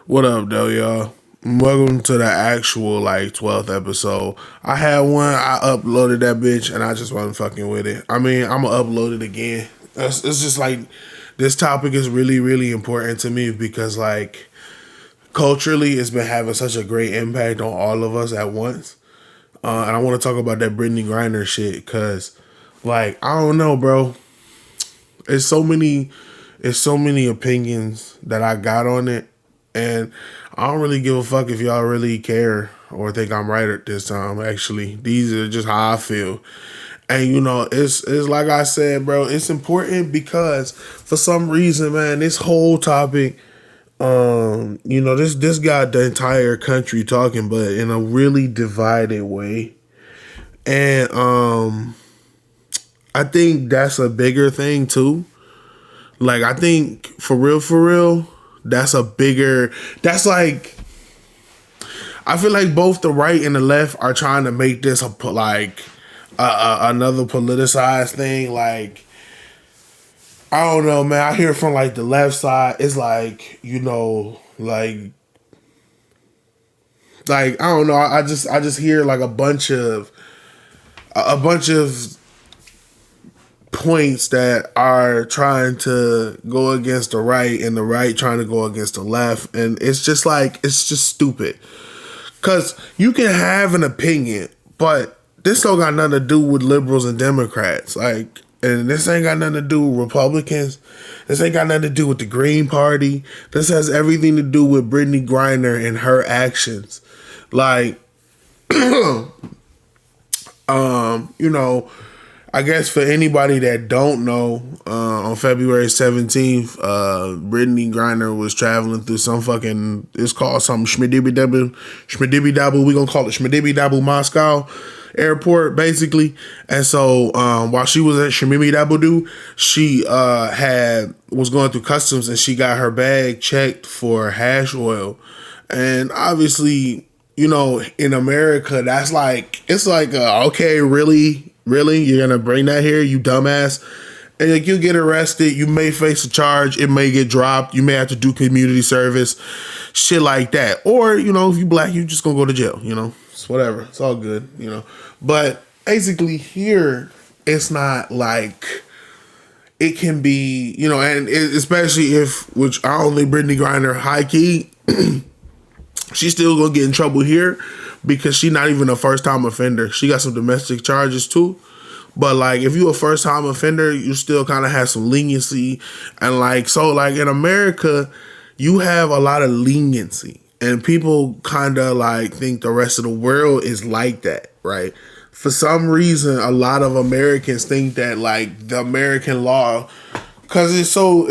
What up, though, y'all? Welcome to the actual 12th episode. I had one, I uploaded that bitch, and I just wasn't fucking with it. I mean, I'm gonna upload it again. It's just like this topic is really, really important to me because culturally, it's been having such a great impact on all of us at once. And I want to talk about that Brittany Griner shit because, I don't know, bro. It's so many, it's so many opinions that I got on it, and I don't really give a fuck if y'all really care or think I'm right at this time. Actually, these are just how I feel. And it's like I said, bro. It's important because for some reason, man, this whole topic, this got the entire country talking, but in a really divided way. And I think that's a bigger thing too. I think for real, I feel like both the right and the left are trying to make this another politicized thing. I don't know, man. I hear from the left side, it's I don't know. I just hear a bunch of points that are trying to go against the right and the right trying to go against the left, and it's just stupid. Cause you can have an opinion, but this don't got nothing to do with liberals and Democrats. And this ain't got nothing to do with Republicans. This ain't got nothing to do with the Green Party. This has everything to do with Brittany Griner and her actions. I guess for anybody that don't know, on February 17th, Brittany Griner was traveling through it's called something Schmidibby-Dabble. We're going to call it Schmidibby-Dabble Moscow airport, basically. And so while she was at Schmidibby-Dabble, she was going through customs and she got her bag checked for hash oil. And obviously, in America, that's okay, really? Really? You're going to bring that here, you dumbass? And you'll get arrested. You may face a charge. It may get dropped. You may have to do community service. Shit like that. Or, if you black, you just going to go to jail. It's whatever. It's all good, But basically here, it's not it can be, and especially which I don't think Brittany Griner, high key, she's still going to get in trouble here because she's not even a first-time offender. She got some domestic charges too. But if you a first-time offender, you still kind of have some leniency. And in America, you have a lot of leniency. And people kind of think the rest of the world is like that, right? For some reason, a lot of Americans think that the American law, because do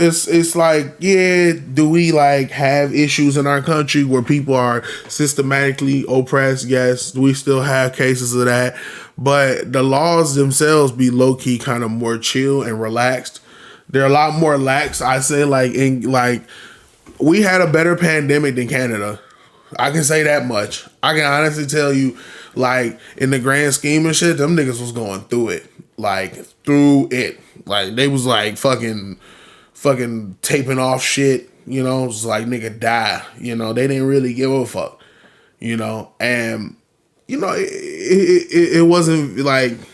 we have issues in our country where people are systematically oppressed? Yes. Do we still have cases of that? But the laws themselves be low key kind of more chill and relaxed. They're a lot more lax. I say we had a better pandemic than Canada. I can say that much. I can honestly tell you, in the grand scheme of shit, them niggas was going through it. Through it. They was fucking taping off shit, it's nigga die. They didn't really give a fuck, and it wasn't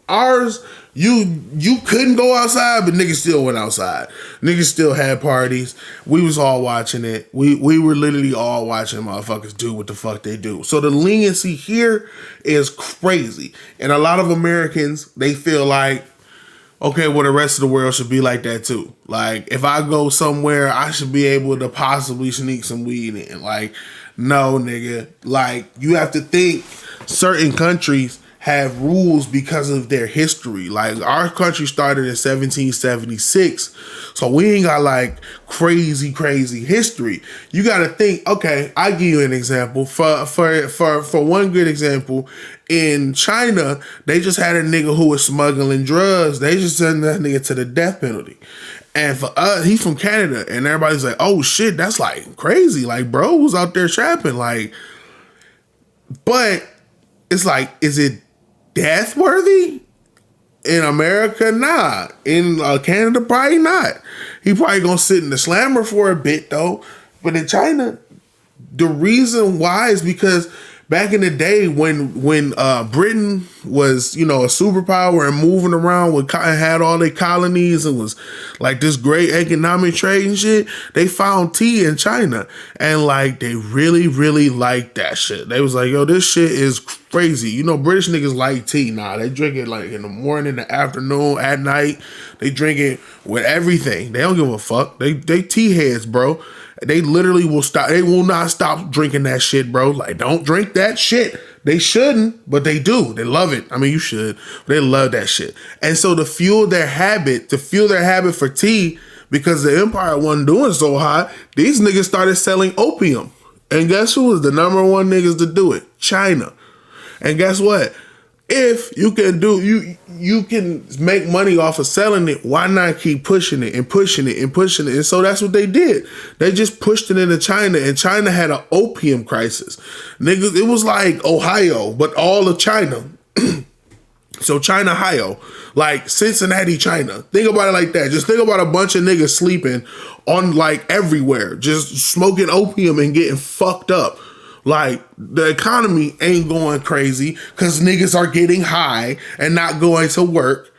ours. You couldn't go outside, but niggas still went outside. Niggas still had parties. We was all watching it. We were literally all watching motherfuckers do what the fuck they do. So the leniency here is crazy. And a lot of Americans, they feel okay, well, the rest of the world should be like that too. If I go somewhere, I should be able to possibly sneak some weed in. No, nigga. You have to think certain countries have rules because of their history. Our country started in 1776, so we ain't got crazy history. You got to think. Okay, I give you an example. For one good example, in China, they just had a nigga who was smuggling drugs. They just sent that nigga to the death penalty. And for us, he's from Canada, and everybody's like, "Oh shit, that's crazy." Bro was out there trapping. But it's is it death worthy? In America, nah. In Canada, probably not. He probably gonna sit in the slammer for a bit though. But in China, the reason why is because back in the day when Britain was, you know, a superpower and moving around with had all their colonies and was like this great economic trade and shit, they found tea in China and like they really liked that shit. They was like, yo, this shit is crazy. You know, British niggas like tea. Nah, they drink it like in the morning, the afternoon, at night. They drink it with everything. They don't give a fuck. They tea heads, bro. They literally will stop. They will not stop drinking that shit, bro. Like, don't drink that shit. They shouldn't, but they do. They love it. I mean, you should. But they love that shit. And so to fuel their habit for tea, because the empire wasn't doing so hot, these niggas started selling opium. And guess who was the number one niggas to do it? China. And guess what? If you can make money off of selling it, why not keep pushing it and pushing it and pushing it? And so that's what they did. They just pushed it into China, and China had an opium crisis. Niggas, it was like Ohio, but all of China. So China, Ohio, like Cincinnati, China. Think about it like that. Just think about a bunch of niggas sleeping on like everywhere, just smoking opium and getting fucked up. Like, the economy ain't going crazy because niggas are getting high and not going to work.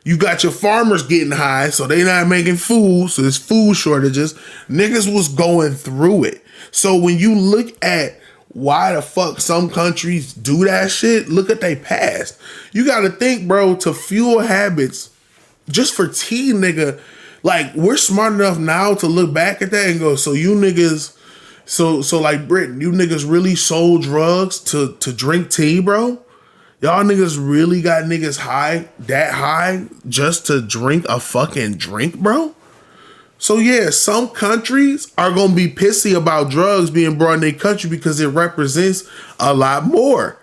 You got your farmers getting high, so they not making food, so there's food shortages. Niggas was going through it. So when you look at why the fuck some countries do that shit, look at their past. You got to think, bro, to fuel habits, just for tea, nigga, like, we're smart enough now to look back at that and go, so you niggas... So like Britain, you niggas really sold drugs to drink tea, bro? Y'all niggas really got niggas that high just to drink a fucking drink, bro? So yeah, some countries are gonna be pissy about drugs being brought in their country because it represents a lot more.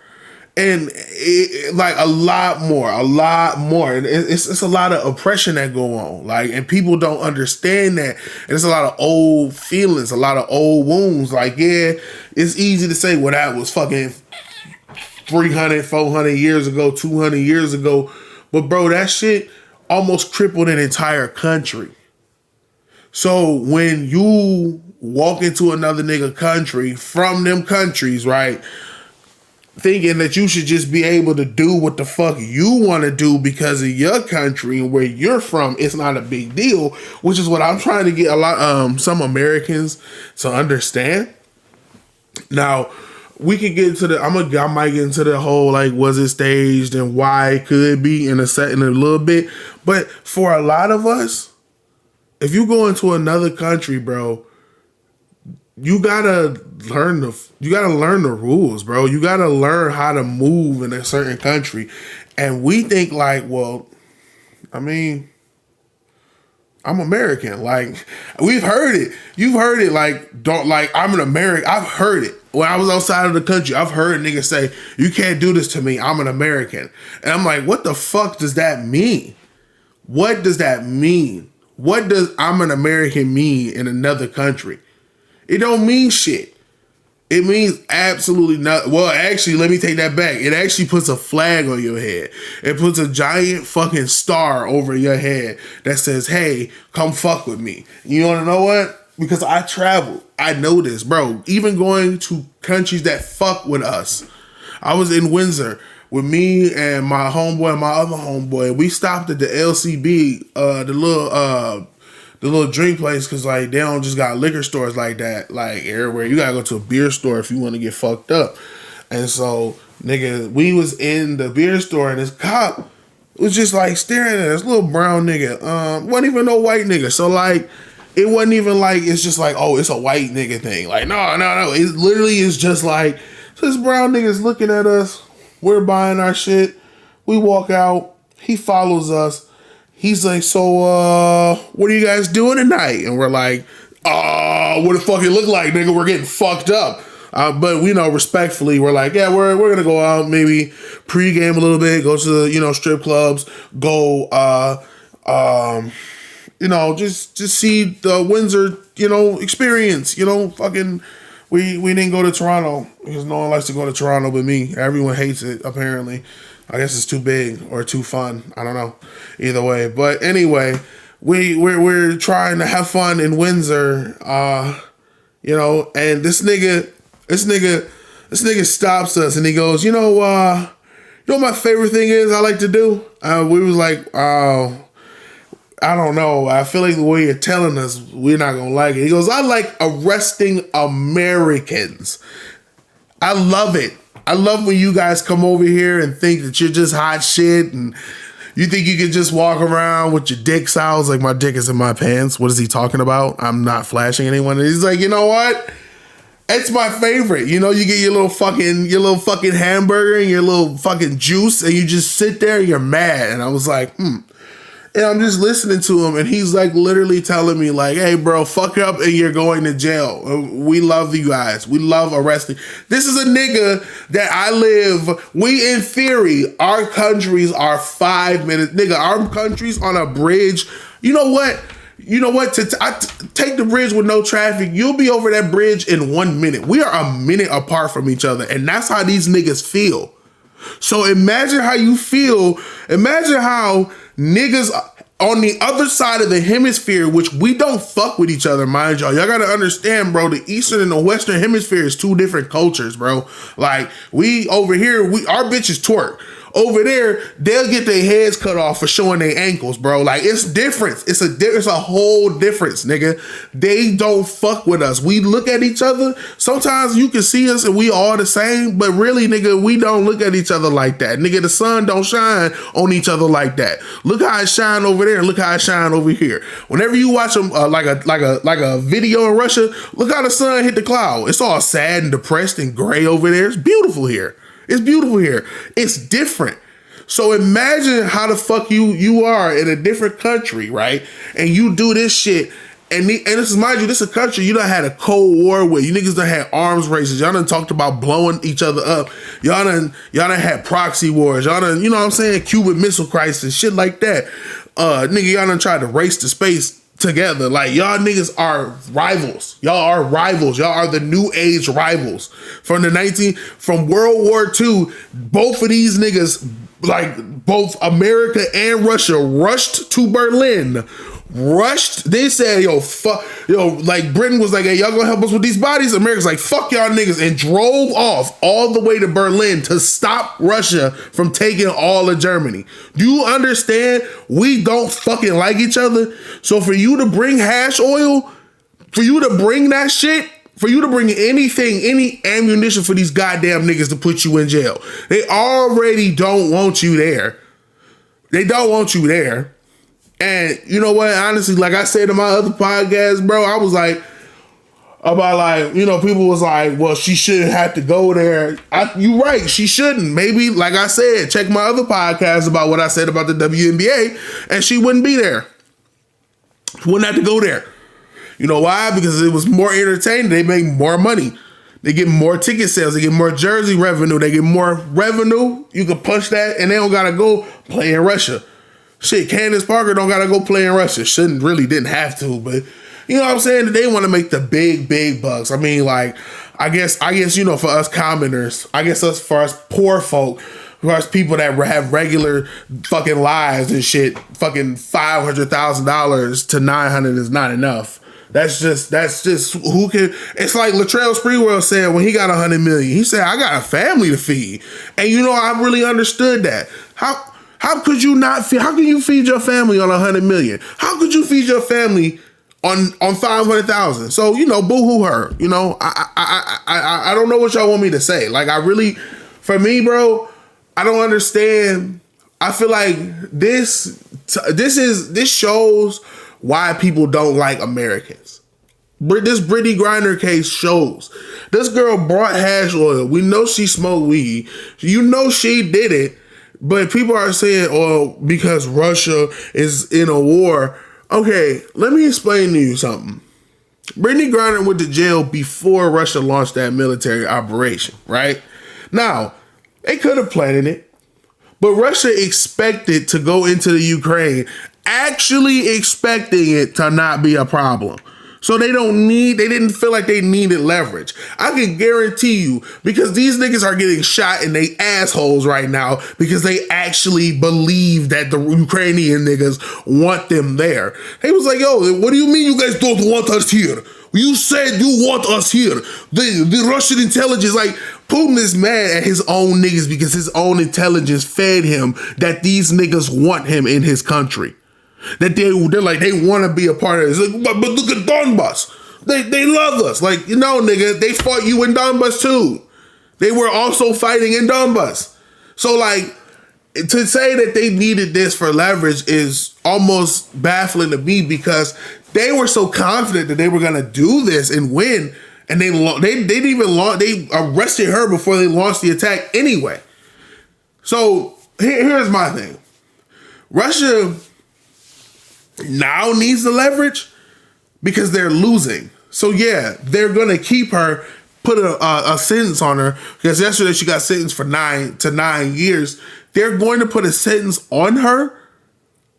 And like a lot more. And it's a lot of oppression that go on. Like, and people don't understand that. And it's a lot of old feelings, a lot of old wounds. Like, yeah, it's easy to say, well, that was fucking 300, 400 years ago, 200 years ago. But bro, that shit almost crippled an entire country. So when you walk into another nigga country from them countries, right, thinking that you should just be able to do what the fuck you want to do because of your country and where you're from, it's not a big deal, which is what I'm trying to get some Americans to understand. Now, we could get into I might get into the whole, like, was it staged and why it could be in a little bit. But for a lot of us, if you go into another country, bro, you gotta learn the rules, bro. You gotta learn how to move in a certain country. And we think like, well, I mean, I'm American. Like, we've heard it. You've heard it. Like, don't, like, I'm an American. I've heard it. When I was outside of the country, I've heard niggas say, you can't do this to me. I'm an American. And I'm like, what the fuck does that mean? What does that mean? What does I'm an American mean in another country? It don't mean shit. It means absolutely nothing. Well, actually, let me take that back. It actually puts a flag on your head. It puts a giant fucking star over your head that says, hey, come fuck with me. You want to know what? Because I travel. I know this, bro. Even going to countries that fuck with us. I was in Windsor with me and my homeboy and my other homeboy. We stopped at the LCB, the little drink place, because like they don't just got liquor stores like that, like everywhere. You gotta go to a beer store if you want to get fucked up. And so, nigga, we was in the beer store and this cop was just like staring at this little brown nigga. Wasn't even no white nigga. So like, it wasn't even like it's just like, oh, it's a white nigga thing. Like, no. It literally is just like, so this brown nigga's looking at us. We're buying our shit. We walk out. He follows us. He's like, so, what are you guys doing tonight? And we're like, what the fuck it look like, nigga? We're getting fucked up. But we know respectfully, we're like, yeah, we're going to go out, maybe pregame a little bit, go to the, strip clubs, go, just see the Windsor, experience, fucking, we didn't go to Toronto because no one likes to go to Toronto but me. Everyone hates it, apparently. I guess it's too big or too fun. I don't know. Either way. But anyway, we're trying to have fun in Windsor. you know, and this nigga stops us and he goes, you know what my favorite thing is I like to do? We was like, oh, I don't know. I feel like the way you're telling us, we're not going to like it. He goes, I like arresting Americans. I love it. I love when you guys come over here and think that you're just hot shit and you think you can just walk around with your dicks out. Like, my dick is in my pants. What is he talking about? I'm not flashing anyone. And he's like, you know what? It's my favorite. You know, you get your little fucking hamburger and your little fucking juice and you just sit there and you're mad. And I was like, And I'm just listening to him and he's like literally telling me like, hey bro, fuck up and you're going to jail. We love you guys. We love arresting. This is a nigga that I live. We, in theory, our countries are 5 minutes. Nigga, our countries on a bridge. You know what? Take the bridge with no traffic. You'll be over that bridge in 1 minute. We are a minute apart from each other. And that's how these niggas feel. So imagine how you feel. Imagine how niggas on the other side of the hemisphere, which we don't fuck with each other, mind y'all. Y'all gotta understand, bro, the Eastern and the Western hemisphere is two different cultures, bro. Like, we over here, our bitches twerk. Over there, they'll get their heads cut off for showing their ankles, bro. Like, it's different. It's a whole difference, nigga. They don't fuck with us. We look at each other. Sometimes you can see us and we all the same, but really, nigga, we don't look at each other like that. Nigga, the sun don't shine on each other like that. Look how it shine over there and look how it shine over here. Whenever you watch them, like a video in Russia, look how the sun hit the cloud. It's all sad and depressed and gray over there. It's beautiful here. It's beautiful here. It's different. So imagine how the fuck you are in a different country, right? And you do this shit. And this is, mind you, this is a country you done had a Cold War with. You niggas done had arms races. Y'all done talked about blowing each other up. Y'all done had proxy wars. Y'all done, you know what I'm saying? Cuban Missile Crisis, shit like that. Nigga, y'all done tried to race to space together. Like, y'all niggas are rivals. Y'all are rivals. Y'all are the new age rivals. From World War II, both of these niggas, like both America and Russia, rushed to Berlin. They said, like Britain was like, hey, y'all gonna help us with these bodies? America's like, fuck y'all niggas, and drove off all the way to Berlin to stop Russia from taking all of Germany. Do you understand? We don't fucking like each other. So for you to bring hash oil, for you to bring that shit, for you to bring anything, any ammunition for these goddamn niggas to put you in jail, they already don't want you there. They don't want you there. And you know what? Honestly, like I said in my other podcast, bro, I was like, about like, you know, people was like, well, she shouldn't have to go there. You right, she shouldn't. Maybe, like I said, check my other podcast about what I said about the WNBA, and she wouldn't be there. She wouldn't have to go there. You know why? Because it was more entertaining. They make more money. They get more ticket sales. They get more jersey revenue. They get more revenue. You can push that, and they don't gotta go play in Russia. Shit, Candace Parker don't gotta go play in Russia. Didn't have to, but you know what I'm saying? They want to make the big bucks. I mean, like, I guess, you know, for us commoners, for us poor folk, for us people that have regular fucking lives and shit, fucking $500,000 to $900 is not enough. That's just who can. It's like Latrell Sprewell said when he got $100 million. He said, I got a family to feed. And you know, I really understood that. How could you not feed? How can you feed your family on $100 million? How could you feed your family on 500,000? So, you know, boo-hoo her. You know, I don't know what y'all want me to say. Like, for me, bro, I don't understand. I feel like this shows why people don't like Americans. This Brittany Griner case shows. This girl brought hash oil. We know she smoked weed. You know she did it. But people are saying, oh, because Russia is in a war. Okay, let me explain to you something. Brittany Griner went to jail before Russia launched that military operation, right? Now, they could have planned it, but Russia expected to go into the Ukraine, actually expecting it to not be a problem. So they didn't feel like they needed leverage. I can guarantee you, because these niggas are getting shot in they assholes right now because they actually believe that the Ukrainian niggas want them there. They was like, yo, what do you mean you guys don't want us here? You said you want us here. The Russian intelligence, like, Putin is mad at his own niggas because his own intelligence fed him that these niggas want him in his country. That they're like, they want to be a part of this. Like, but look at Donbass. They love us. Like, you know, nigga, they fought you in Donbass too. They were also fighting in Donbass. So, like, to say that they needed this for leverage is almost baffling to me because they were so confident that they were going to do this and win. And they didn't even launch, they arrested her before they launched the attack anyway. So here's my thing. Russia now needs the leverage because they're losing. So yeah, they're going to keep her, put a sentence on her because yesterday she got sentenced for 9 years. They're going to put a sentence on her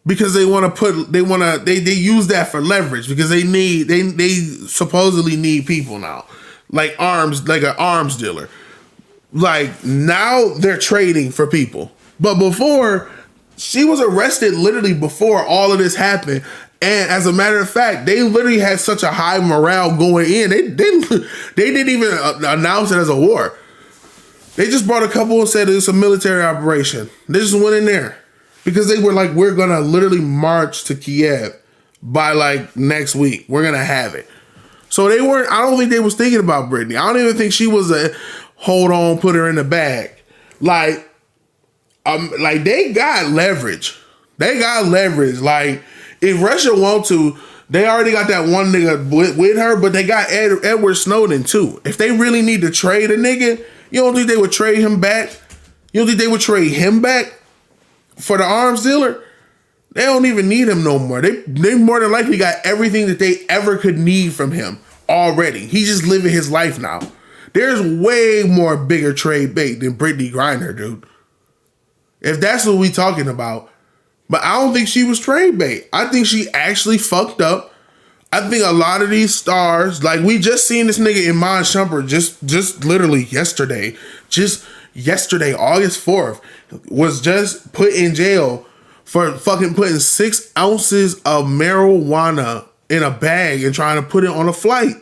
because they use that for leverage because they supposedly need people now, like an arms dealer. Like, now they're trading for people. But before, she was arrested literally before all of this happened. And as a matter of fact, they literally had such a high morale going in. They didn't even announce it as a war. They just brought a couple and said it's a military operation. They just went in there because they were like, we're going to literally march to Kiev by like next week. We're going to have it. So they weren't, I don't think they was thinking about Brittany. I don't even think she was a hold on, put her in the bag. Like they got leverage. They got leverage. Like, if Russia want to, they already got that one nigga with her, but they got Edward Snowden too. If they really need to trade a nigga, you don't think they would trade him back? You don't think they would trade him back for the arms dealer? They don't even need him no more. They more than likely got everything that they ever could need from him already. He's just living his life now. There's way more bigger trade bait than Brittany Griner, dude. If that's what we talking about. But I don't think she was trade bait. I think she actually fucked up. I think a lot of these stars, like we just seen this nigga Iman Shumpert just literally yesterday, August 4th, was just put in jail for fucking putting 6 ounces of marijuana in a bag and trying to put it on a flight.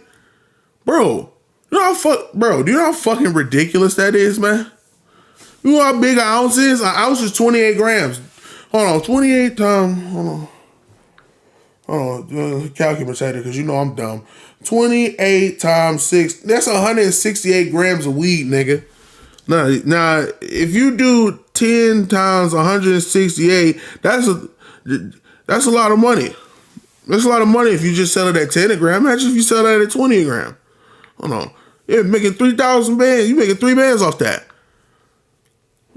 Bro, do you know how fucking ridiculous that is, man? You know how big an ounce is? An ounce is 28 grams. Hold on, 28 times, hold on, calculator, because you know I'm dumb. 28 times 6, that's 168 grams of weed, nigga. Now, if you do 10 times 168, that's a lot of money. That's a lot of money if you just sell it at 10 a gram. Imagine if you sell that at 20 a gram. Hold on. You're making 3,000 bands. You're making 3 bands off that.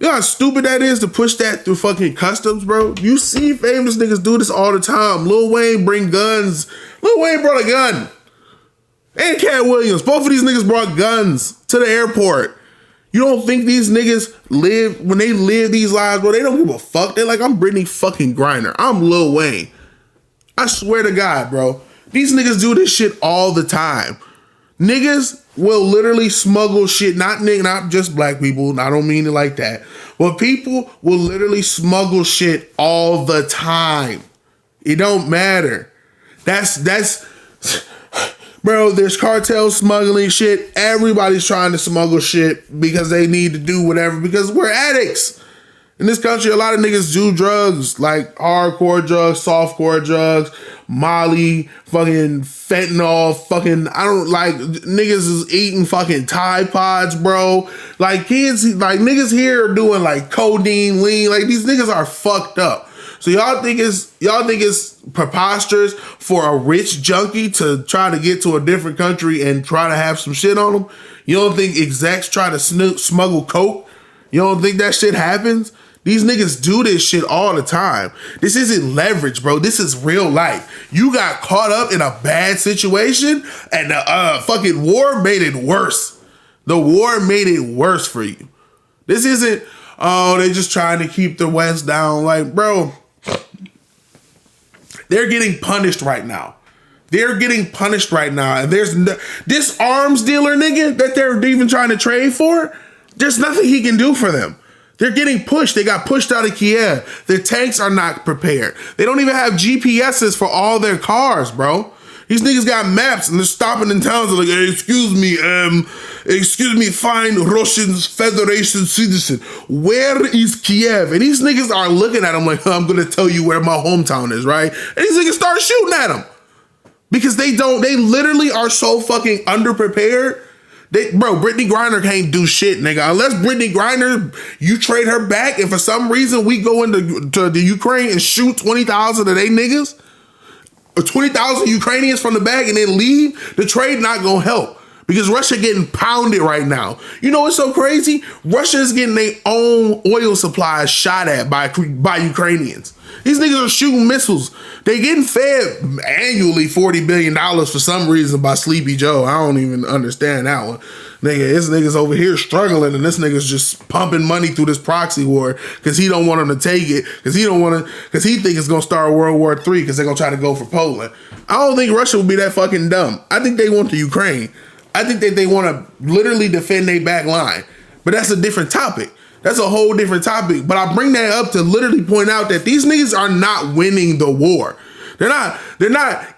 You know how stupid that is to push that through fucking customs, bro? You see famous niggas do this all the time. Lil Wayne bring guns. Lil Wayne brought a gun. And Cat Williams. Both of these niggas brought guns to the airport. You don't think these niggas when they live these lives, bro, they don't give a fuck. They're like, I'm Brittany fucking Griner. I'm Lil Wayne. I swear to God, bro. These niggas do this shit all the time. Niggas will literally smuggle shit, not just black people, I don't mean it like that, but people will literally smuggle shit all the time. It don't matter. That's bro, there's cartel smuggling shit. Everybody's trying to smuggle shit because they need to do whatever, because we're addicts. In this country, a lot of niggas do drugs, like hardcore drugs, softcore drugs, Molly, fucking fentanyl, niggas is eating fucking Tide Pods, bro. Like niggas here are doing like codeine, lean, like these niggas are fucked up. So y'all think it's preposterous for a rich junkie to try to get to a different country and try to have some shit on them? You don't think execs try to smuggle coke? You don't think that shit happens? These niggas do this shit all the time. This isn't leverage, bro. This is real life. You got caught up in a bad situation and the fucking war made it worse. The war made it worse for you. This isn't, they just trying to keep the West down. Like, bro, they're getting punished right now. They're getting punished right now. And there's this arms dealer nigga that they're even trying to trade for, there's nothing he can do for them. They're getting pushed. They got pushed out of Kiev. Their tanks are not prepared. They don't even have GPSs for all their cars, bro. These niggas got maps and they're stopping in towns. They're like, hey, excuse me, fine Russian Federation citizen. Where is Kiev? And these niggas are looking at him like, I'm gonna tell you where my hometown is, right? And these niggas start shooting at him. Because they literally are so fucking underprepared. Brittany Griner can't do shit, nigga. Unless Brittany Griner, you trade her back, and for some reason we go into the Ukraine and shoot 20,000 of they niggas, or 20,000 Ukrainians from the back and then leave, the trade not gonna help. Because Russia getting pounded right now. You know what's so crazy? Russia is getting their own oil supplies shot at by Ukrainians. These niggas are shooting missiles. They getting fed annually $40 billion for some reason by Sleepy Joe. I don't even understand that one. Nigga, this nigga's over here struggling and this nigga's just pumping money through this proxy war because he don't want them to take it, because he think it's gonna start World War III because they're gonna try to go for Poland. I don't think Russia would be that fucking dumb. I think they want the Ukraine. I think that they want to literally defend their back line. But that's a different topic. That's a whole different topic. But I bring that up to literally point out that these niggas are not winning the war. They're not,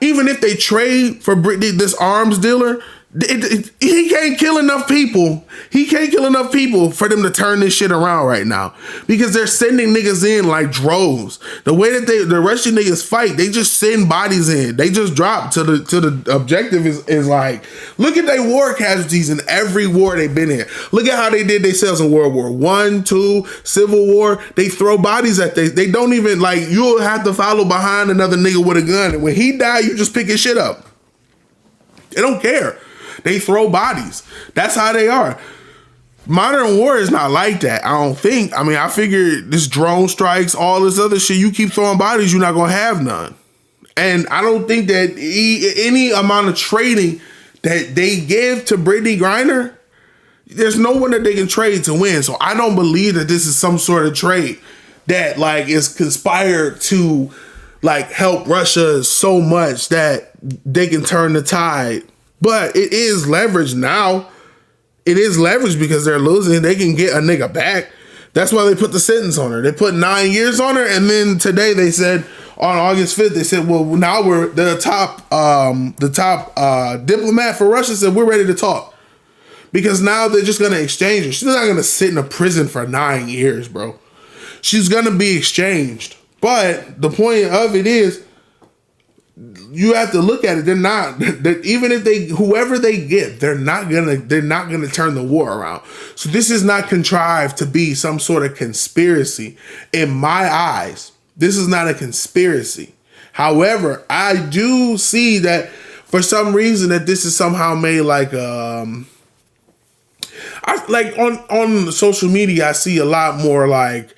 even if they trade for this arms dealer, he can't kill enough people. He can't kill enough people for them to turn this shit around right now. Because they're sending niggas in like droves. The way that the Russian niggas fight, they just send bodies in. They just drop to the objective is like, look at their war casualties in every war they've been in. Look at how they did themselves in World War I, II, Civil War. They throw bodies at they don't even, like, you'll have to follow behind another nigga with a gun. And when he die, you just pick his shit up. They don't care. They throw bodies. That's how they are. Modern war is not like that, I don't think. I mean, I figure this drone strikes, all this other shit, you keep throwing bodies, you're not going to have none. And I don't think that any amount of trading that they give to Brittany Griner, there's no one that they can trade to win. So I don't believe that this is some sort of trade that, like, is conspired to, like, help Russia so much that they can turn the tide. But it is leverage now. It is leverage because they're losing. They can get a nigga back. That's why they put the sentence on her. They put 9 years on her. And then today they said, on August 5th, they said, well, now we're the top diplomat for Russia said, we're ready to talk. Because now they're just going to exchange her. She's not going to sit in a prison for 9 years, bro. She's going to be exchanged. But the point of it is, you have to look at it. They're not, even if whoever they get, they're not gonna turn the war around. So this is not contrived to be some sort of conspiracy. In my eyes, this is not a conspiracy. However, I do see that for some reason that this is somehow made like on social media, I see a lot more like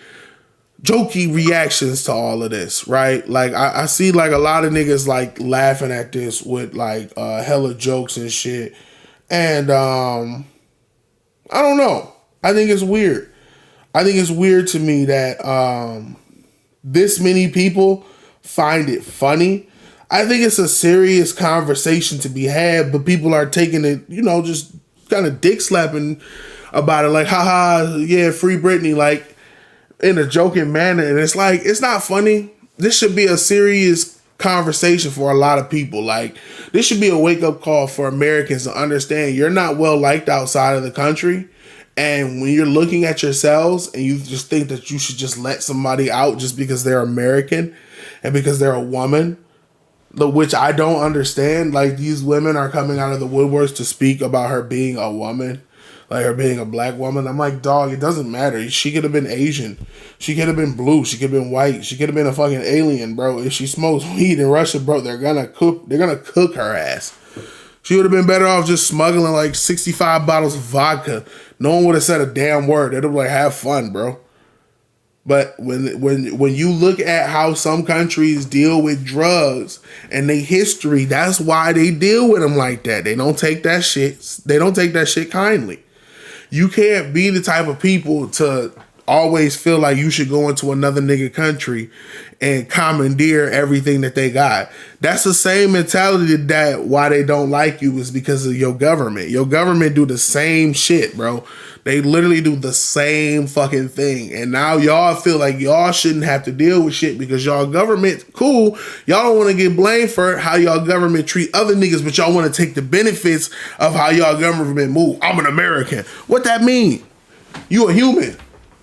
jokey reactions to all of this, right? Like I see like a lot of niggas like laughing at this with like hella jokes and shit. And I don't know. I think it's weird. I think it's weird to me that this many people find it funny. I think it's a serious conversation to be had, but people are taking it, you know, just kind of dick slapping about it. Like, haha, yeah, free Britney, like, in a joking manner. And it's like, it's not funny. This should be a serious conversation for a lot of people. Like, this should be a wake-up call for Americans to understand you're not well liked outside of the country. And when you're looking at yourselves and you just think that you should just let somebody out just because they're American and because they're a woman, which I don't understand. Like, these women are coming out of the woodworks to speak about her being a woman. Like her being a black woman. I'm like, dog, it doesn't matter. She could have been Asian. She could have been blue. She could have been white. She could have been a fucking alien, bro. If she smokes weed in Russia, bro, they're gonna cook her ass. She would have been better off just smuggling like 65 bottles of vodka. No one would have said a damn word. They'd have like, have fun, bro. But when you look at how some countries deal with drugs and their history, that's why they deal with them like that. They don't take that shit. They don't take that shit kindly. You can't be the type of people to always feel like you should go into another nigga country and commandeer everything that they got. That's the same mentality that why they don't like you is because of your government. Your government do the same shit, bro. They literally do the same fucking thing. And now y'all feel like y'all shouldn't have to deal with shit because y'all government, cool. Y'all don't want to get blamed for how y'all government treat other niggas, but y'all want to take the benefits of how y'all government move. I'm an American. What that mean? You a human,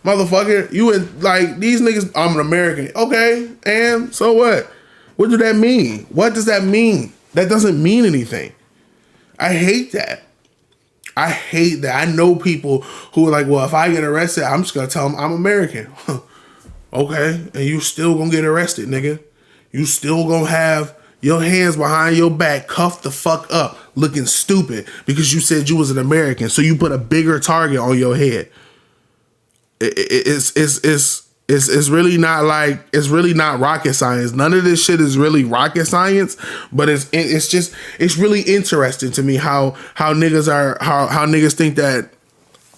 motherfucker. You in, like, these niggas, I'm an American. Okay, and so what? What do that mean? What does that mean? That doesn't mean anything. I hate that. I hate that. I know people who are like, well, if I get arrested, I'm just going to tell them I'm American. Okay. And you still going to get arrested, nigga. You still going to have your hands behind your back, cuffed the fuck up, looking stupid because you said you was an American. So you put a bigger target on your head. It's really not like, it's really not rocket science. None of this shit is really rocket science, but it's really interesting to me how niggas are, how niggas think that,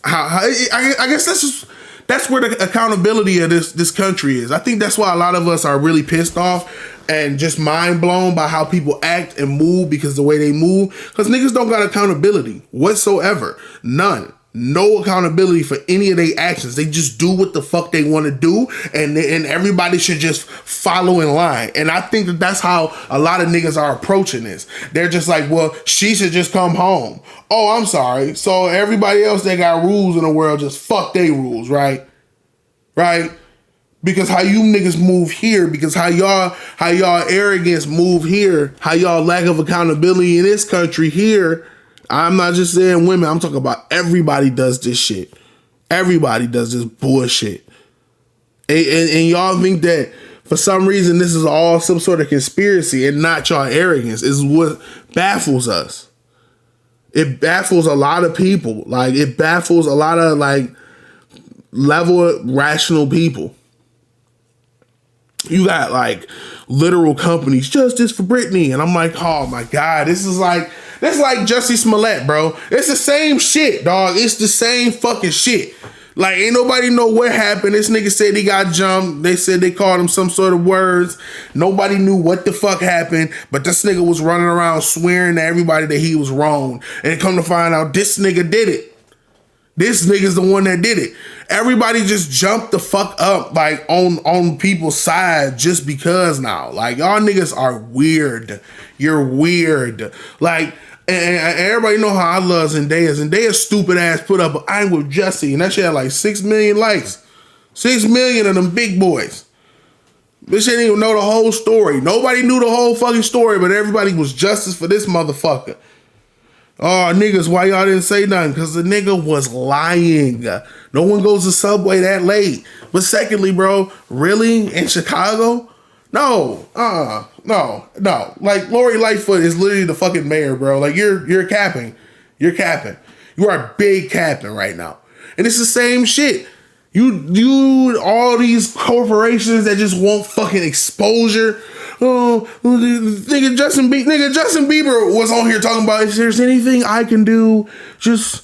I guess that's where the accountability of this country is. I think that's why a lot of us are really pissed off and just mind blown by how people act and move because the way they move, because niggas don't got accountability whatsoever. None. No accountability for any of their actions. They just do what the fuck they want to do, and everybody should just follow in line. And I think that's how a lot of niggas are approaching this. They're just like, well, she should just come home. Oh, I'm sorry. So everybody else that got rules in the world, just fuck they rules, right? Right? Because how you niggas move here, because how y'all arrogance move here, how y'all lack of accountability in this country here. I'm not just saying women. I'm talking about everybody does this shit. Everybody does this bullshit. And y'all think that for some reason this is all some sort of conspiracy and not y'all arrogance is what baffles us. It baffles a lot of people. Like, it baffles a lot of, like, level rational people. You got, like, literal companies, justice for Brittany. And I'm like, oh my God, this is like Jussie Smollett, bro. It's the same shit, dog. It's the same fucking shit. Like, ain't nobody know what happened. This nigga said he got jumped. They said they called him some sort of words. Nobody knew what the fuck happened. But this nigga was running around swearing to everybody that he was wrong. And come to find out, this nigga did it. This nigga's the one that did it. Everybody just jumped the fuck up, like, on people's side just because now. Like, y'all niggas are weird. You're weird. Like, and everybody know how I love Zendaya. Zendaya's stupid ass put up I'm with Jussie, and that shit had like 6 million likes. 6 million of them big boys. Bitch didn't even know the whole story. Nobody knew the whole fucking story, but everybody was justice for this motherfucker. Oh, niggas, why y'all didn't say nothing? Because the nigga was lying. No one goes to Subway that late. But secondly, bro, really? In Chicago? No. No. Like, Lori Lightfoot is literally the fucking mayor, bro. Like, you're capping. You're capping. You are big capping right now. And it's the same shit. You all these corporations that just want fucking exposure. Oh, nigga, Justin Bieber was on here talking about, if there's anything I can do, just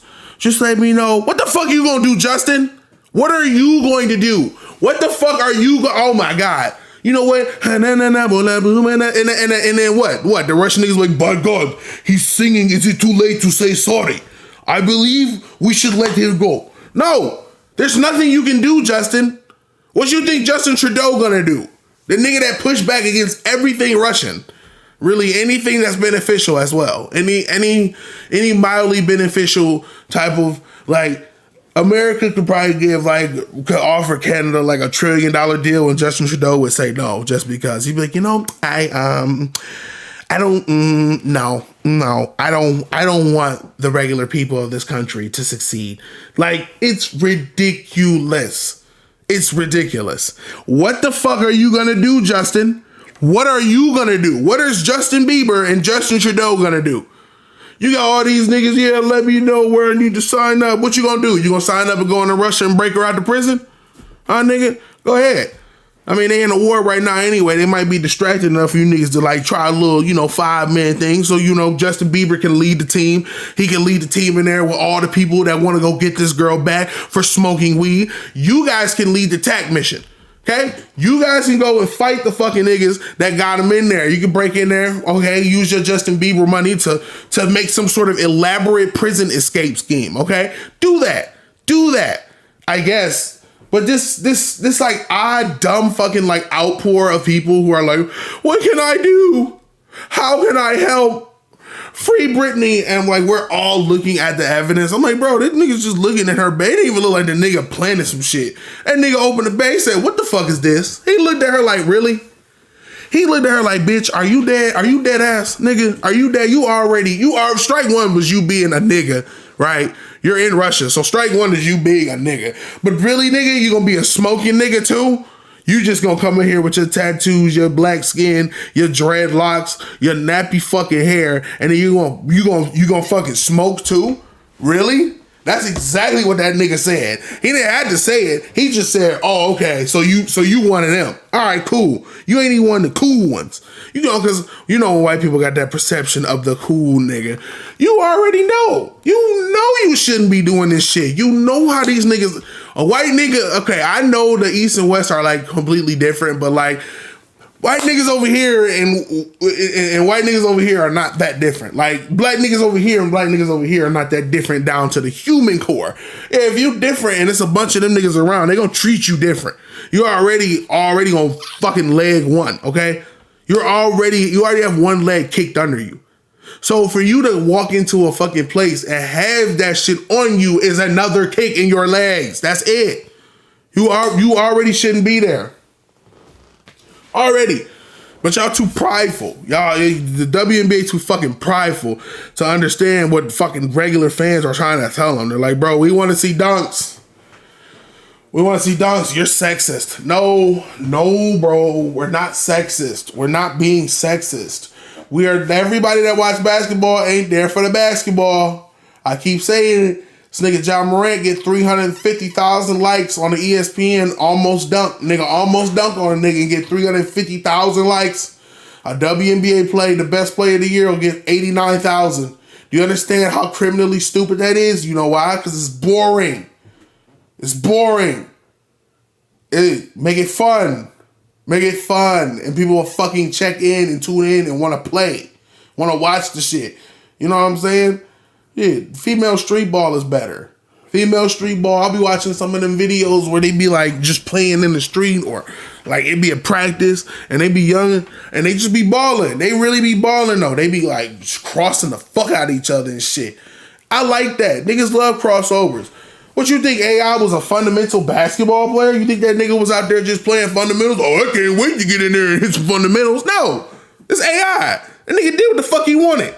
let me know. What the fuck you gonna do, Justin? What are you going to do? What the fuck are you oh my God. You know what? And then what? What? The Russian niggas like, by God, he's singing, is it too late to say sorry? I believe we should let him go. No, there's nothing you can do, Justin. What you think Justin Trudeau gonna do? The nigga that pushed back against everything Russian. Really anything that's beneficial as well. Any mildly beneficial type of, like, America could probably could offer Canada like $1 trillion deal, and Justin Trudeau would say no just because. He'd be like, I don't want the regular people of this country to succeed. Like, it's ridiculous. It's ridiculous. What the fuck are you gonna do, Justin? What are you gonna do? What is Justin Bieber and Justin Trudeau gonna do? You got all these niggas here, let me know where I need to sign up. What you gonna do? You gonna sign up and go into Russia and break her out of prison? Huh, nigga? Go ahead. I mean, they in a war right now anyway. They might be distracted enough for you niggas to like try a little, 5-man thing. So, Justin Bieber can lead the team. He can lead the team in there with all the people that want to go get this girl back for smoking weed. You guys can lead the attack mission. Okay? You guys can go and fight the fucking niggas that got him in there. You can break in there, okay? Use your Justin Bieber money to make some sort of elaborate prison escape scheme, okay? Do that. I guess. But this like odd, dumb fucking like outpour of people who are like, what can I do? How can I help? Free Brittany. And like, we're all looking at the evidence. I'm like, bro, this nigga's just looking at her bed. It didn't even look like the nigga planted some shit. That nigga opened the bag and said, what the fuck is this? He looked at her like, really? He looked at her like, bitch, are you dead? Are you dead ass? Nigga, are you dead? Strike one was you being a nigga, right? You're in Russia, so strike one is you being a nigga. But really, nigga, you gonna be a smoking nigga too? You just gonna come in here with your tattoos, your black skin, your dreadlocks, your nappy fucking hair, and then you gonna fucking smoke too? Really? That's exactly what that nigga said. He didn't have to say it. He just said, "Oh, okay. So you one of them? All right, cool. You ain't even one of the cool ones, because white people got that perception of the cool nigga. You already know. You shouldn't be doing this shit. You know how these niggas, a white nigga. Okay, I know the East and West are like completely different, but like." White niggas over here and white niggas over here are not that different. Like black niggas over here and black niggas over here are not that different down to the human core. If you different and it's a bunch of them niggas around, they gonna treat you different. You already on fucking leg one, okay? You already have one leg kicked under you. So for you to walk into a fucking place and have that shit on you is another kick in your legs. That's it. You already shouldn't be there. Already. But y'all too prideful. Y'all, the WNBA too fucking prideful to understand what fucking regular fans are trying to tell them. They're like, bro, we want to see dunks. We want to see dunks. You're sexist. No, bro. We're not sexist. We're not being sexist. Everybody that watch basketball ain't there for the basketball. I keep saying it. This nigga John Morant get 350,000 likes on the ESPN almost dunk. Nigga almost dunk on a nigga and get 350,000 likes. A WNBA play, the best player of the year, will get 89,000. Do you understand how criminally stupid that is? You know why? Because it's boring. It's boring. Make it fun. Make it fun. And people will fucking check in and tune in and want to play. Want to watch the shit. You know what I'm saying? Yeah, female street ball is better. Female street ball, I'll be watching some of them videos where they be like just playing in the street or like it be a practice and they be young and they just be balling. They really be balling though. They be like just crossing the fuck out of each other and shit. I like that. Niggas love crossovers. What you think, AI was a fundamental basketball player? You think that nigga was out there just playing fundamentals? Oh, I can't wait to get in there and hit some fundamentals. No, it's AI. That nigga did what the fuck he wanted.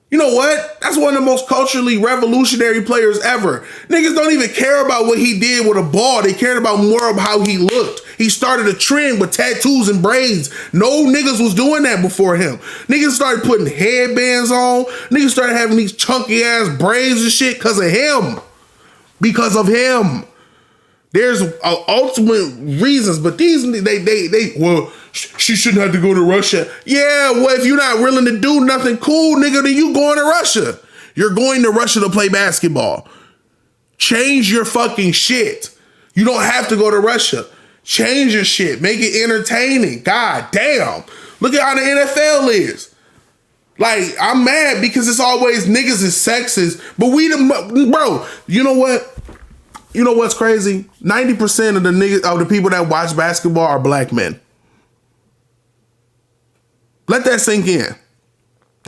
You know what? That's one of the most culturally revolutionary players ever. Niggas don't even care about what he did with a ball. They cared about more of how he looked. He started a trend with tattoos and braids. No niggas was doing that before him. Niggas started putting headbands on. Niggas started having these chunky ass braids and shit because of him. Because of him. There's ultimate reasons, but these, she shouldn't have to go to Russia. Yeah, well, if you're not willing to do nothing cool, nigga, then you going to Russia. You're going to Russia to play basketball. Change your fucking shit. You don't have to go to Russia. Change your shit. Make it entertaining. God damn. Look at how the NFL is. Like, I'm mad because it's always niggas is sexist, but bro, you know what? You know what's crazy? 90% of the people that watch basketball are black men. Let that sink in.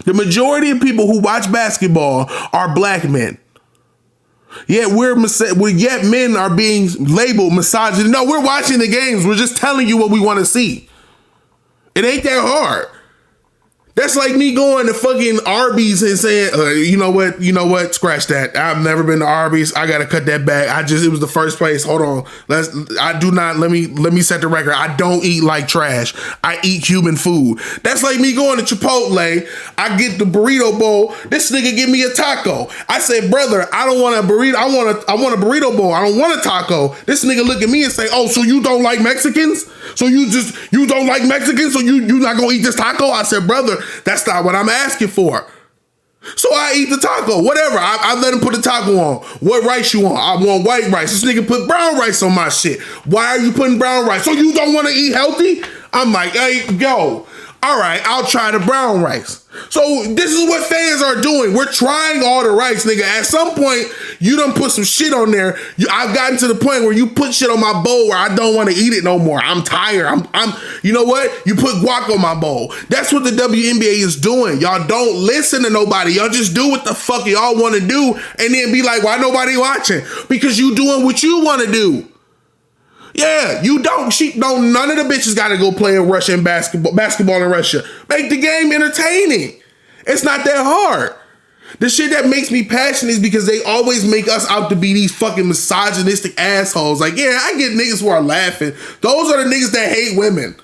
The majority of people who watch basketball are black men. Yet yet men are being labeled misogynist. No, we're watching the games. We're just telling you what we want to see. It ain't that hard. That's like me going to fucking Arby's and saying, you know what, scratch that. I've never been to Arby's. I gotta cut that back. It was the first place. Hold on. Let me set the record. I don't eat like trash. I eat human food. That's like me going to Chipotle. I get the burrito bowl. This nigga give me a taco. I say, brother, I don't want a burrito. I want a burrito bowl. I don't want a taco. This nigga look at me and say, oh, so you don't like Mexicans? So you don't like Mexicans? So you not gonna eat this taco? I said, brother, that's not what I'm asking for. So I eat the taco, whatever. I let him put the taco on. What rice you want? I want white rice. This nigga put brown rice on my shit. Why are you putting brown rice? So you don't want to eat healthy? I'm like, hey, yo, all right, I'll try the brown rice. So this is what fans are doing. We're trying all the rice, nigga. At some point, you done put some shit on there. I've gotten to the point where you put shit on my bowl where I don't want to eat it no more. I'm tired. You know what? You put guac on my bowl. That's what the WNBA is doing. Y'all don't listen to nobody. Y'all just do what the fuck y'all want to do and then be like, why nobody watching? Because you doing what you want to do. Yeah, you don't. None of the bitches got to go play in Russian basketball in Russia. Make the game entertaining. It's not that hard. The shit that makes me passionate is because they always make us out to be these fucking misogynistic assholes. Like, yeah, I get niggas who are laughing. Those are the niggas that hate women.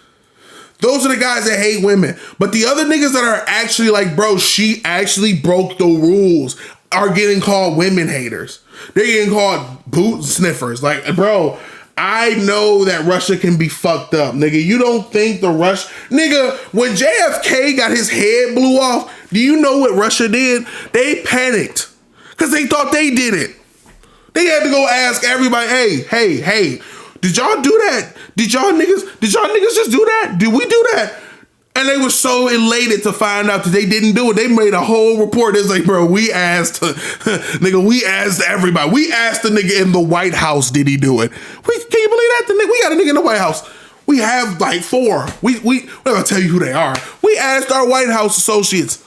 Those are the guys that hate women. But the other niggas that are actually like, bro, she actually broke the rules, are getting called women haters. They're getting called boot sniffers. Like, bro, I know that Russia can be fucked up, nigga. You don't think nigga, when JFK got his head blew off, do you know what Russia did? They panicked because they thought they did it. They had to go ask everybody, hey, did y'all do that? Did y'all niggas just do that? Did we do that? And they were so elated to find out that they didn't do it. They made a whole report. It's like, bro, we asked everybody. We asked the nigga in the White House, did he do it? Can you believe that? We got a nigga in the White House. We have like 4. We're gonna tell you who they are. We asked our White House associates.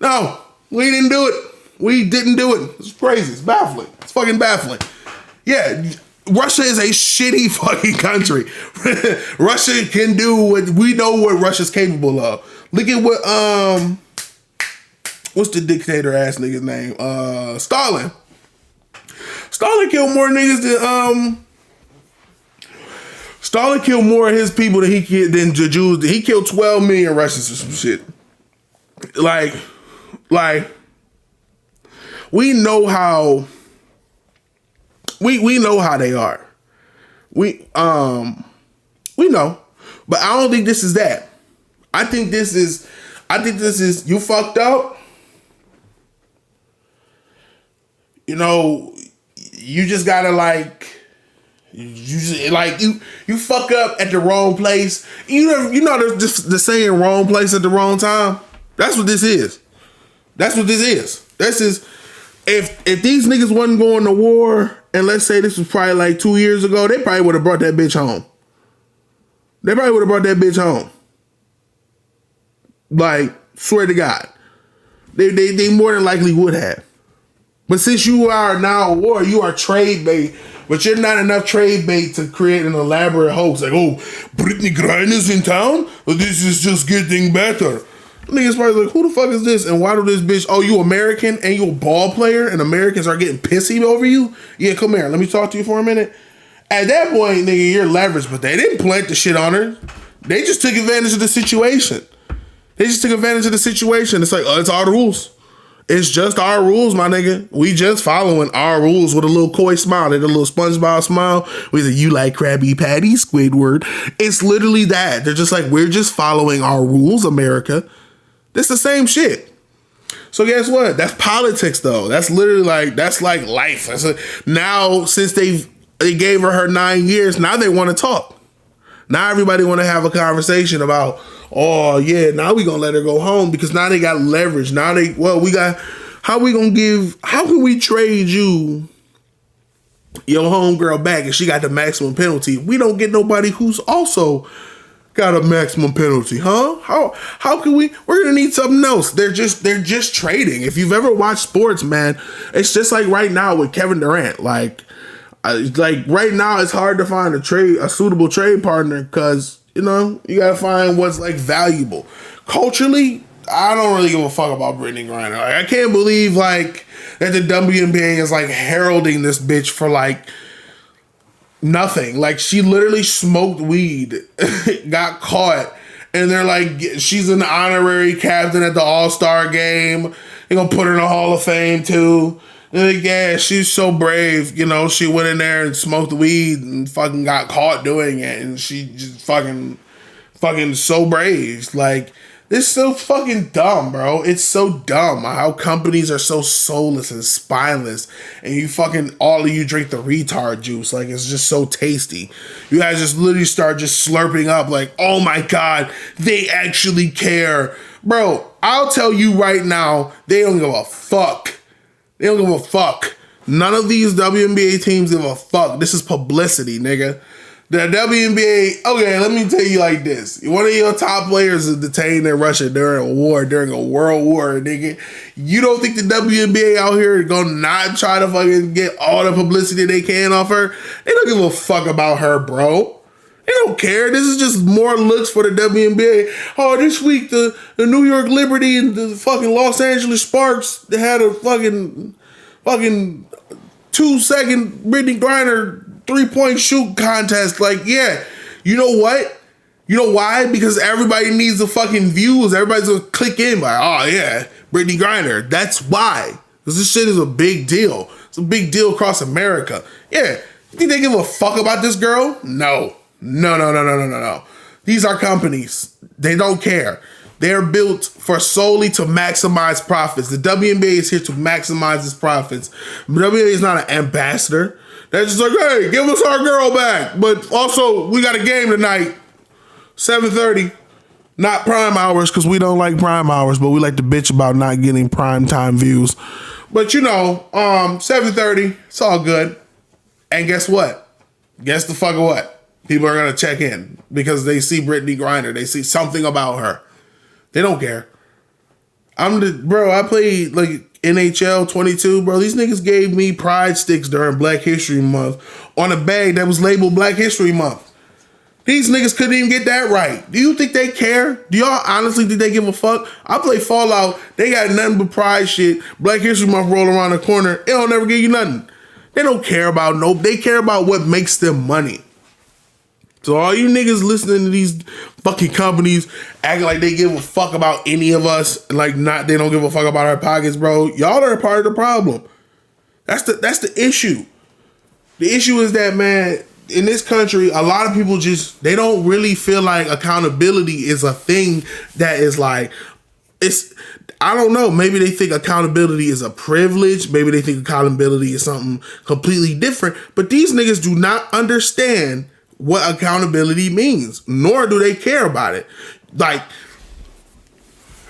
No, we didn't do it. We didn't do it. It's crazy. It's baffling. It's fucking baffling. Yeah. Russia is a shitty fucking country. Russia can do what we know what Russia's capable of. Look at what what's the dictator ass nigga's name? Stalin. Stalin killed more niggas than Stalin killed more of his people than the Jews. He killed 12 million Russians or some shit. Like we know how. We know how they are. We know. But I don't think this is that. I think this is you fucked up. You know, you just gotta you fuck up at the wrong place. You know there's just the saying wrong place at the wrong time. That's what this is. That's what this is. This is if these niggas wasn't going to war, and let's say this was probably like 2 years ago, they probably would have brought that bitch home. Like, swear to God. They more than likely would have. But since you are now at war, you are trade bait, but you're not enough trade bait to create an elaborate hoax. Like, oh, Brittany Griner's in town? Well, this is just getting better. Niggas probably like, who the fuck is this? And why do this bitch, oh, you American and you a ball player and Americans are getting pissy over you? Yeah, come here. Let me talk to you for a minute. At that point, nigga, you're leveraged, but they didn't plant the shit on her. They just took advantage of the situation. It's like, oh, it's our rules. It's just our rules, my nigga. We just following our rules with a little coy smile. They did a little SpongeBob smile. We said, you like Krabby Patty, Squidward. It's literally that. They're just like, we're just following our rules, America. It's the same shit. So guess what? That's politics, though. That's literally that's like life. Now, since they gave her 9 years, now they want to talk. Now everybody want to have a conversation about, oh yeah, now we gonna let her go home because now they got leverage. Now how can we trade you your homegirl back and she got the maximum penalty? We don't get nobody who's also got a maximum penalty, huh? How can we're gonna need something else. They're just trading. If you've ever watched sports, man, it's just like right now with Kevin Durant. Like right now it's hard to find a suitable trade partner because, you know, you gotta find what's like valuable. Culturally, I don't really give a fuck about Brittany Griner. Like, I can't believe like that the WNBA is like heralding this bitch for like nothing. Like, she literally smoked weed, got caught, and they're like, she's an honorary captain at the All-Star game. They're gonna put her in the Hall of Fame too. They're like, yeah, she's so brave. You know, she went in there and smoked weed and fucking got caught doing it, and she just fucking so brave. Like, it's so fucking dumb, bro. It's so dumb how companies are so soulless and spineless, and you fucking, all of you drink the retard juice. Like, it's just so tasty. You guys just literally start just slurping up like, oh my God, they actually care. Bro, I'll tell you right now, they don't give a fuck. They don't give a fuck. None of these WNBA teams give a fuck. This is publicity, nigga. The WNBA, okay, let me tell you like this. One of your top players is detained in Russia during a world war, nigga. You don't think the WNBA out here is gonna not try to fucking get all the publicity they can off her? They don't give a fuck about her, bro. They don't care. This is just more looks for the WNBA. Oh, this week the New York Liberty and the fucking Los Angeles Sparks, they had a fucking 2-second Brittany Griner 3-point shoot contest. Like, yeah, you know what? You know why? Because everybody needs the fucking views. Everybody's gonna click in like, oh yeah, Brittany Griner. That's why. Because this shit is a big deal. It's a big deal across America. Yeah. You think they give a fuck about this girl? No. These are companies. They don't care. They're built for solely to maximize profits. The WNBA is here to maximize its profits. The WNBA is not an ambassador. They're just like, hey, give us our girl back. But also, we got a game tonight, 7:30. Not prime hours, because we don't like prime hours, but we like to bitch about not getting prime time views. But 7:30, it's all good. And guess what? Guess the fuck what? People are going to check in because they see Brittany Griner. They see something about her. They don't care. I played like NHL 22, bro. These niggas gave me pride sticks during Black History Month on a bag that was labeled Black History Month. These niggas couldn't even get that right. Do you think they care? Do y'all honestly think they give a fuck? I play Fallout. They got nothing but pride shit. Black History Month roll around the corner. It don't never give you nothing. They don't care about they care about what makes them money. So all you niggas listening to these fucking companies acting like they give a fuck about any of us, like they don't give a fuck about our pockets, bro. Y'all are a part of the problem. That's the issue. The issue is that, man, in this country, a lot of people they don't really feel like accountability is a thing that is like, I don't know. Maybe they think accountability is a privilege. Maybe they think accountability is something completely different. But these niggas do not understand what accountability means, nor do they care about it. Like,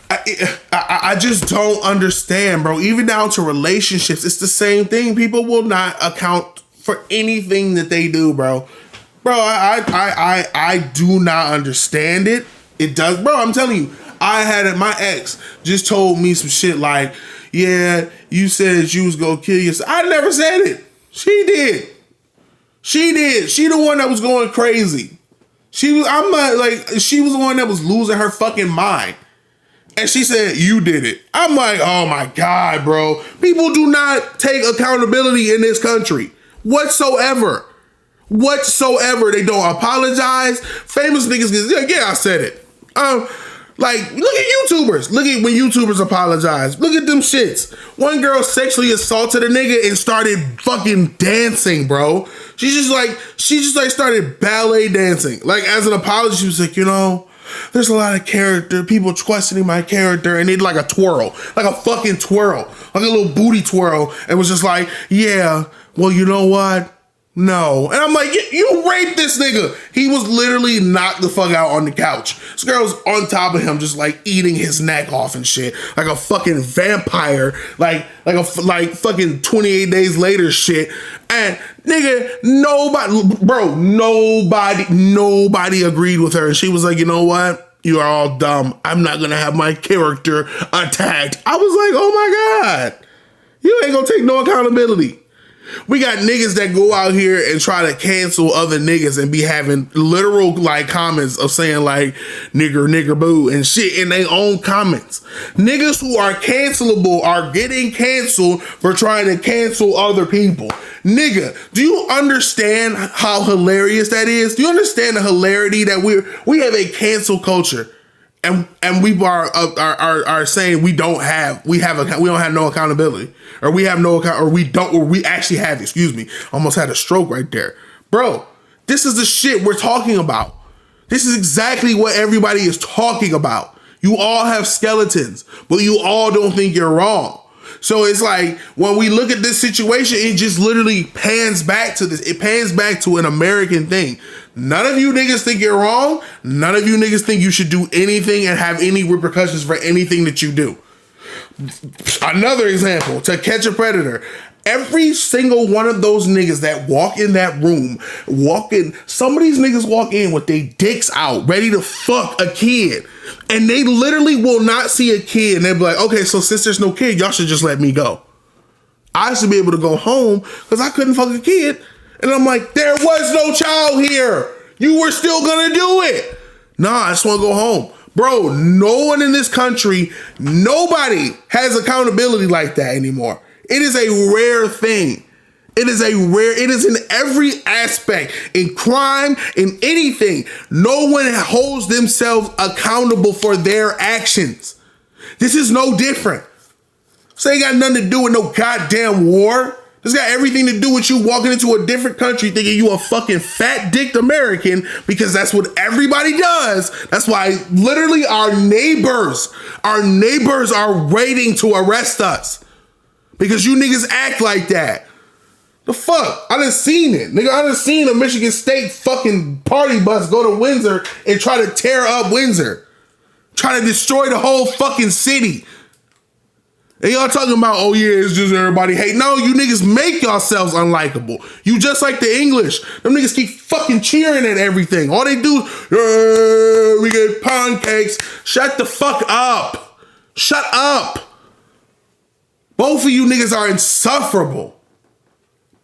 I just don't understand, bro. Even down to relationships, it's the same thing. People will not account for anything that they do, bro. Bro, I do not understand it. It does, bro. I'm telling you, my ex just told me some shit like, yeah, you said you was gonna kill yourself. I never said it. She did. She the one that was going crazy. She was the one that was losing her fucking mind. And she said, you did it. I'm like, oh my God, bro. People do not take accountability in this country whatsoever. They don't apologize. Famous niggas get, yeah, I said it. Look at YouTubers. Look at when YouTubers apologize. Look at them shits. One girl sexually assaulted a nigga and started fucking dancing, bro. She just started ballet dancing. Like, as an apology, she was like, there's a lot of character, people questioning my character, and they did like a twirl, like a fucking twirl, like a little booty twirl, and was just like, yeah, well, you know what? No. And I'm like, you raped this nigga. He was literally knocked the fuck out on the couch. This girl's on top of him, just like eating his neck off and shit, like a fucking vampire, like fucking 28 days later shit. And nigga, nobody agreed with her. And she was like, you know what? You are all dumb. I'm not gonna have my character attacked. I was like, oh my God, you ain't gonna take no accountability. We got niggas that go out here and try to cancel other niggas and be having literal like comments of saying like nigger boo and shit in their own comments. Niggas who are cancelable are getting canceled for trying to cancel other people. Nigga, do you understand how hilarious that is? Do you understand the hilarity that we have a cancel culture? And we are saying we don't have no accountability, or we have no account, or we actually have, excuse me, almost had a stroke right there. Bro, this is the shit we're talking about. This is exactly what everybody is talking about. You all have skeletons, but you all don't think you're wrong. So it's like, when we look at this situation, it just literally pans back to this. It pans back to an American thing. None of you niggas think you're wrong. None of you niggas think you should do anything and have any repercussions for anything that you do. Another example, To Catch a Predator. Every single one of those niggas that walk in that room, some of these niggas walk in with their dicks out, ready to fuck a kid. And they literally will not see a kid. And they'll be like, okay, so since there's no kid, y'all should just let me go. I should be able to go home because I couldn't fuck a kid. And I'm like, there was no child here. You were still gonna do it. Nah, I just wanna go home. Bro, no one in this country, nobody has accountability like that anymore. It is a rare thing. It is in every aspect, in crime, in anything. No one holds themselves accountable for their actions. This is no different. This ain't got nothing to do with no goddamn war. This got everything to do with you walking into a different country thinking you a fucking fat-dicked American, because that's what everybody does. That's why literally our neighbors are waiting to arrest us. Because you niggas act like that. The fuck? I done seen it. Nigga, I done seen a Michigan State fucking party bus go to Windsor and try to tear up Windsor. Try to destroy the whole fucking city. And y'all talking about, oh yeah, it's just everybody hate. No, you niggas make yourselves unlikable. You just like the English. Them niggas keep fucking cheering at everything. All they do, we get pancakes. Shut the fuck up. Shut up. Both of you niggas are insufferable.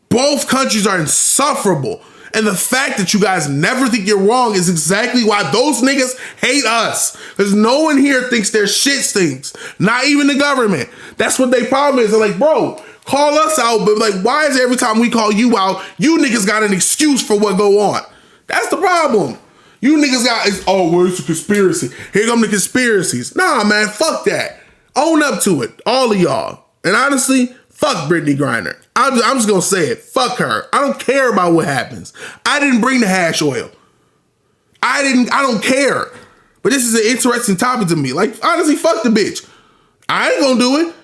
Both countries are insufferable. And the fact that you guys never think you're wrong is exactly why those niggas hate us. Because no one here thinks their shit stinks. Not even the government. That's what their problem is. They're like, bro, call us out. But like, why is every time we call you out, you niggas got an excuse for what go on? That's the problem. You niggas got, well, it's a conspiracy. Here come the conspiracies. Nah, man, fuck that. Own up to it. All of y'all. And honestly, fuck Brittany Griner. I'm just gonna say it. Fuck her. I don't care about what happens. I didn't bring the hash oil. I don't care. But this is an interesting topic to me. Like, honestly, fuck the bitch. I ain't gonna do it.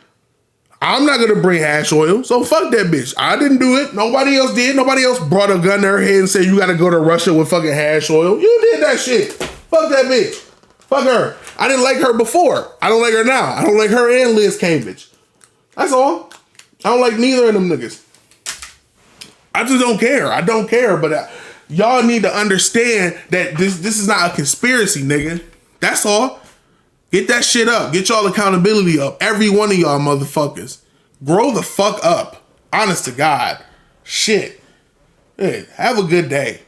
I'm not gonna bring hash oil. So fuck that bitch. I didn't do it. Nobody else did. Nobody else brought a gun to her head and said you gotta go to Russia with fucking hash oil. You did that shit. Fuck that bitch. Fuck her. I didn't like her before. I don't like her now. I don't like her and Liz Cambridge. That's all. I don't like neither of them niggas. I just don't care. I don't care. But y'all need to understand that this is not a conspiracy, nigga. That's all. Get that shit up. Get y'all accountability up. Every one of y'all motherfuckers. Grow the fuck up. Honest to God. Shit. Hey, have a good day.